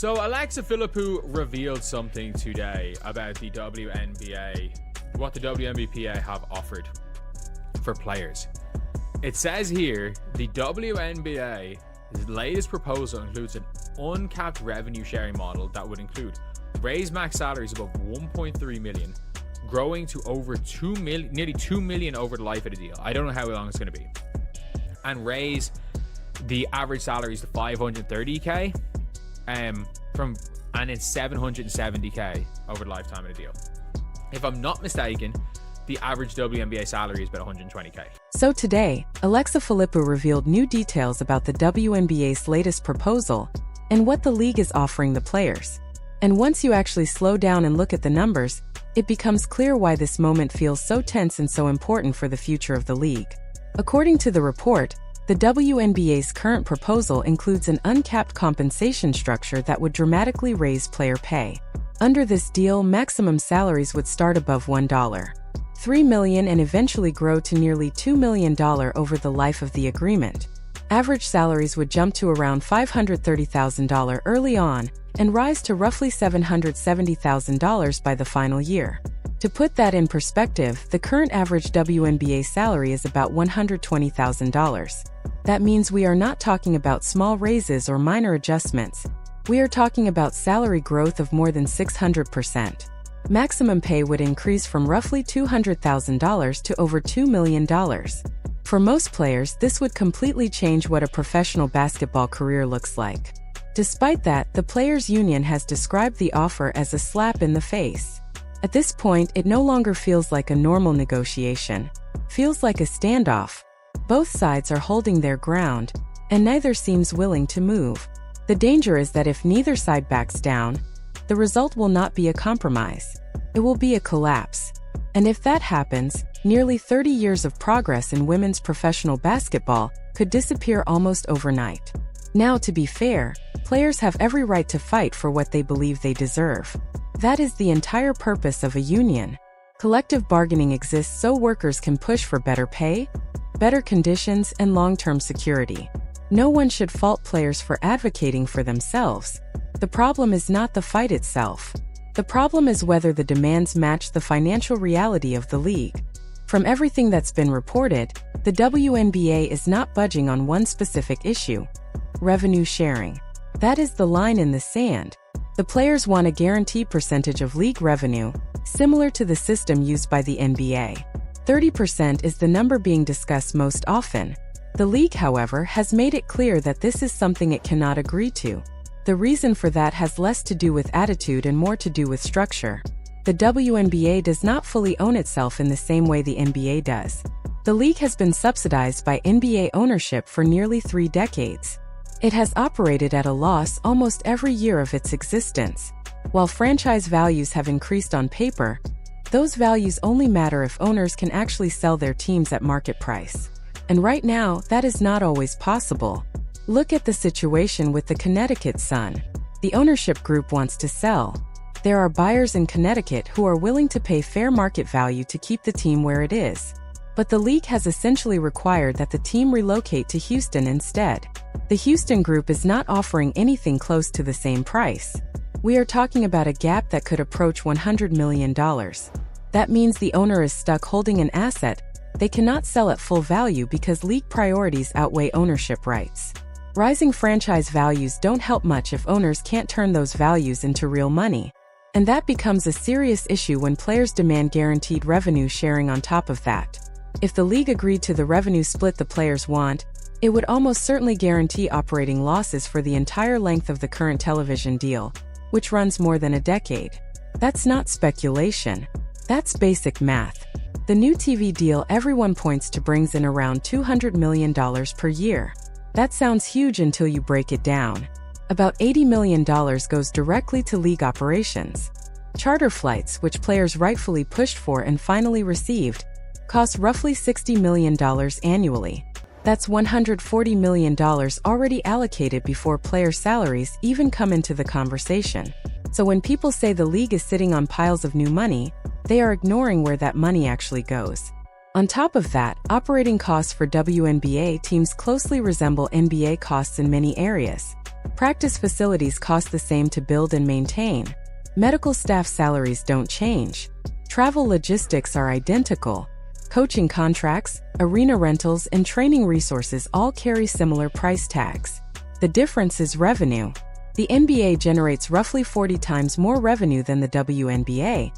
So Alexa Philippou revealed something today about the WNBA, what the WNBA have offered for players. It says here, the WNBA's latest proposal includes an uncapped revenue sharing model that would include raise max salaries above 1.3 million, growing to over 2 million, nearly 2 million over the life of the deal. I don't know how long it's going to be. And raise the average salaries to 530k. And then 770k over the lifetime of the deal. If I'm not mistaken, the average WNBA salary is about 120k. So today, Alexa Philippou revealed new details about the WNBA's latest proposal and what the league is offering the players. And once you actually slow down and look at the numbers, it becomes clear why this moment feels so tense and so important for the future of the league. According to the report, the WNBA's current proposal includes an uncapped compensation structure that would dramatically raise player pay. Under this deal, maximum salaries would start above $1.3 million and eventually grow to nearly $2 million over the life of the agreement. Average salaries would jump to around $530,000 early on and rise to roughly $770,000 by the final year. To put that in perspective, the current average WNBA salary is about $120,000. That means we are not talking about small raises or minor adjustments. We are talking about salary growth of more than 600%. Maximum pay would increase from roughly $200,000 to over $2 million. For most players, this would completely change what a professional basketball career looks like. Despite that, the Players' Union has described the offer as a slap in the face. At this point, it no longer feels like a normal negotiation. Feels like a standoff. Both sides are holding their ground, and neither seems willing to move. The danger is that if neither side backs down, the result will not be a compromise. It will be a collapse. And if that happens, nearly 30 years of progress in women's professional basketball could disappear almost overnight. Now, to be fair, players have every right to fight for what they believe they deserve. That is the entire purpose of a union. Collective bargaining exists so workers can push for better pay, better conditions, and long-term security. No one should fault players for advocating for themselves. The problem is not the fight itself. The problem is whether the demands match the financial reality of the league. From everything that's been reported, the WNBA is not budging on one specific issue: revenue sharing. That is the line in the sand. The players want a guaranteed percentage of league revenue, similar to the system used by the NBA. 30% is the number being discussed most often. The league, however, has made it clear that this is something it cannot agree to. The reason for that has less to do with attitude and more to do with structure. The WNBA does not fully own itself in the same way the NBA does. The league has been subsidized by NBA ownership for nearly 3 decades. It has operated at a loss almost every year of its existence. While franchise values have increased on paper, those values only matter if owners can actually sell their teams at market price. And right now, that is not always possible. Look at the situation with the Connecticut Sun. The ownership group wants to sell. There are buyers in Connecticut who are willing to pay fair market value to keep the team where it is. But the league has essentially required that the team relocate to Houston instead. The Houston group is not offering anything close to the same price. We are talking about a gap that could approach $100 million. That means the owner is stuck holding an asset they cannot sell at full value because league priorities outweigh ownership rights. Rising franchise values don't help much if owners can't turn those values into real money. And that becomes a serious issue when players demand guaranteed revenue sharing on top of that. If the league agreed to the revenue split the players want, it would almost certainly guarantee operating losses for the entire length of the current television deal, which runs more than a decade. That's not speculation. That's basic math. The new TV deal everyone points to brings in around $200 million per year. That sounds huge until you break it down. About $80 million goes directly to league operations. Charter flights, which players rightfully pushed for and finally received, cost roughly $60 million annually. That's $140 million already allocated before player salaries even come into the conversation. So when people say the league is sitting on piles of new money, they are ignoring where that money actually goes. On top of that, operating costs for WNBA teams closely resemble NBA costs in many areas. Practice facilities cost the same to build and maintain. Medical staff salaries don't change. Travel logistics are identical. Coaching contracts, arena rentals, and training resources all carry similar price tags. The difference is revenue. The NBA generates roughly 40 times more revenue than the WNBA,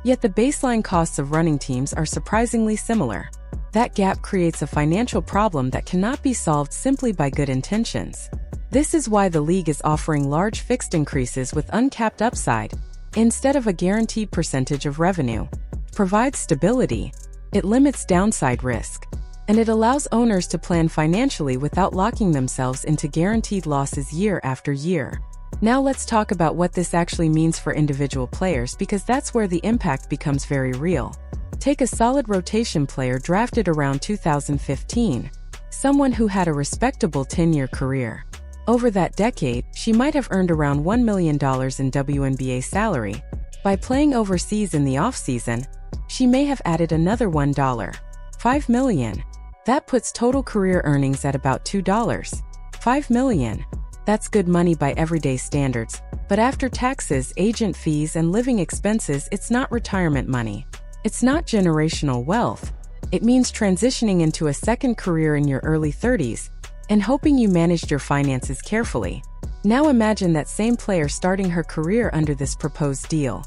yet the baseline costs of running teams are surprisingly similar. That gap creates a financial problem that cannot be solved simply by good intentions. This is why the league is offering large fixed increases with uncapped upside, instead of a guaranteed percentage of revenue. It provides stability, it limits downside risk, and it allows owners to plan financially without locking themselves into guaranteed losses year after year. Now let's talk about what this actually means for individual players, because that's where the impact becomes very real. Take a solid rotation player drafted around 2015, someone who had a respectable 10-year career. Over that decade, she might have earned around $1 million in WNBA salary. By playing overseas in the offseason, she may have added another $5 million. That puts total career earnings at about $5 million. That's good money by everyday standards, but after taxes, agent fees, and living expenses, it's not retirement money. It's not generational wealth. It means transitioning into a second career in your early 30s and hoping you managed your finances carefully. Now imagine that same player starting her career under this proposed deal.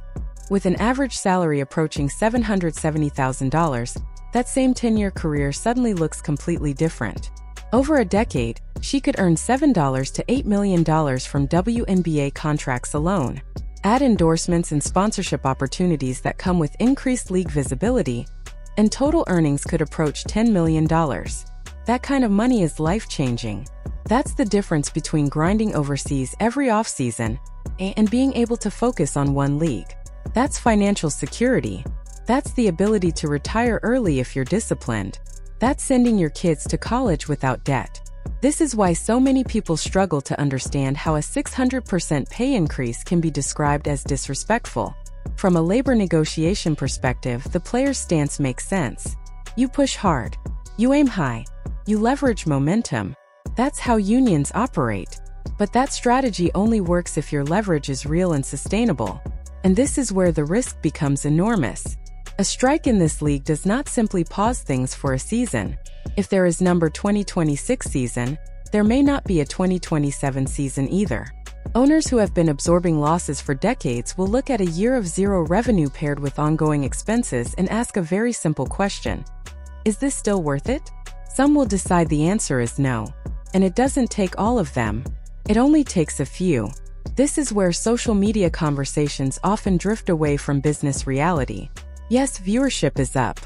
With an average salary approaching $770,000, that same 10-year career suddenly looks completely different. Over a decade, she could earn $7 to $8 million from WNBA contracts alone. Add endorsements and sponsorship opportunities that come with increased league visibility, and total earnings could approach $10 million. That kind of money is life-changing. That's the difference between grinding overseas every offseason and being able to focus on one league. That's financial security. That's the ability to retire early if you're disciplined. That's sending your kids to college without debt. This is why so many people struggle to understand how a 600% pay increase can be described as disrespectful. From a labor negotiation perspective, the player's stance makes sense. You push hard. You aim high. You leverage momentum. That's how unions operate. But that strategy only works if your leverage is real and sustainable. And this is where the risk becomes enormous. A strike in this league does not simply pause things for a season. If there is number 2026 season, there may not be a 2027 season either. Owners who have been absorbing losses for decades will look at a year of zero revenue paired with ongoing expenses and ask a very simple question. Is this still worth it? Some will decide the answer is no. And it doesn't take all of them. It only takes a few. This is where social media conversations often drift away from business reality. Yes, viewership is up.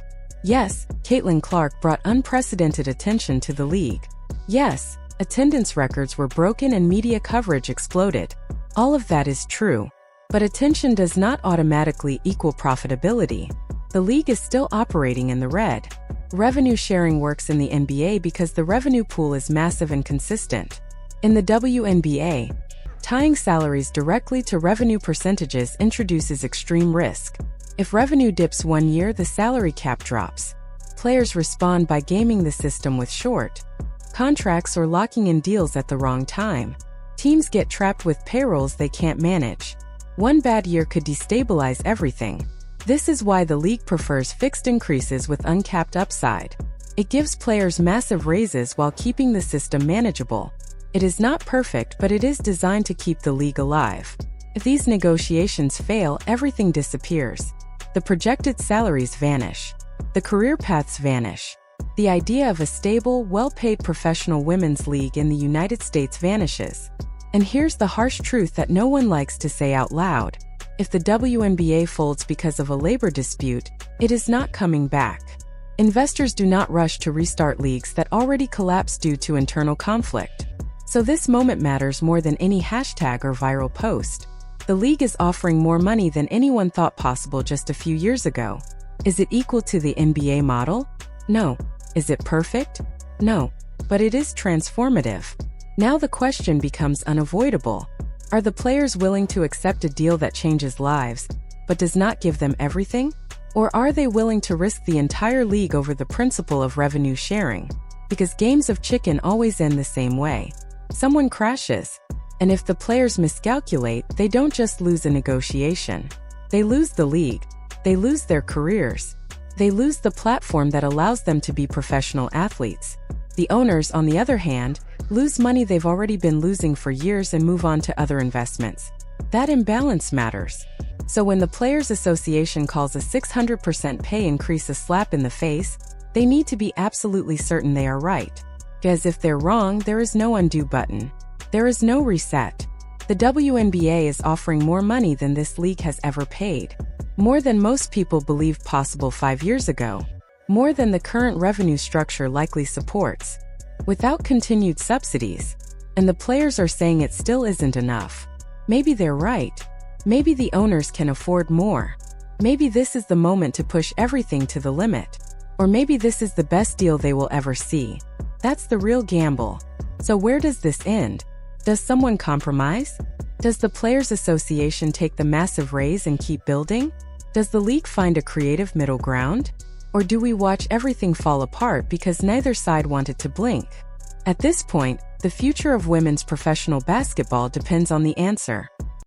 Yes, Caitlin Clark brought unprecedented attention to the league. Yes, attendance records were broken and media coverage exploded. All of that is true. But attention does not automatically equal profitability. The league is still operating in the red. Revenue sharing works in the NBA because the revenue pool is massive and consistent. In the WNBA, tying salaries directly to revenue percentages introduces extreme risk. If revenue dips one year, the salary cap drops. Players respond by gaming the system with short contracts or locking in deals at the wrong time. Teams get trapped with payrolls they can't manage. One bad year could destabilize everything. This is why the league prefers fixed increases with uncapped upside. It gives players massive raises while keeping the system manageable. It is not perfect, but it is designed to keep the league alive. If these negotiations fail, everything disappears. The projected salaries vanish. The career paths vanish. The idea of a stable, well-paid professional women's league in the United States vanishes. And here's the harsh truth that no one likes to say out loud. If the WNBA folds because of a labor dispute, it is not coming back. Investors do not rush to restart leagues that already collapsed due to internal conflict. So this moment matters more than any hashtag or viral post. The league is offering more money than anyone thought possible just a few years ago. Is it equal to the NBA model? No. Is it perfect? No. But it is transformative. Now the question becomes unavoidable. Are the players willing to accept a deal that changes lives, but does not give them everything? Or are they willing to risk the entire league over the principle of revenue sharing? Because games of chicken always end the same way. Someone crashes. And if the players miscalculate, they don't just lose a negotiation. They lose the league. They lose their careers. They lose the platform that allows them to be professional athletes. The owners, on the other hand, lose money they've already been losing for years and move on to other investments. That imbalance matters. So when the Players Association calls a 600% pay increase a slap in the face, they need to be absolutely certain they are right. Because if they're wrong, there is no undo button. There is no reset. The WNBA is offering more money than this league has ever paid. More than most people believed possible 5 years ago. More than the current revenue structure likely supports. Without continued subsidies. And the players are saying it still isn't enough. Maybe they're right. Maybe the owners can afford more. Maybe this is the moment to push everything to the limit. Or maybe this is the best deal they will ever see. That's the real gamble. So where does this end? Does someone compromise? Does the Players Association take the massive raise and keep building? Does the league find a creative middle ground? Or do we watch everything fall apart because neither side wanted to blink? At this point, the future of women's professional basketball depends on the answer.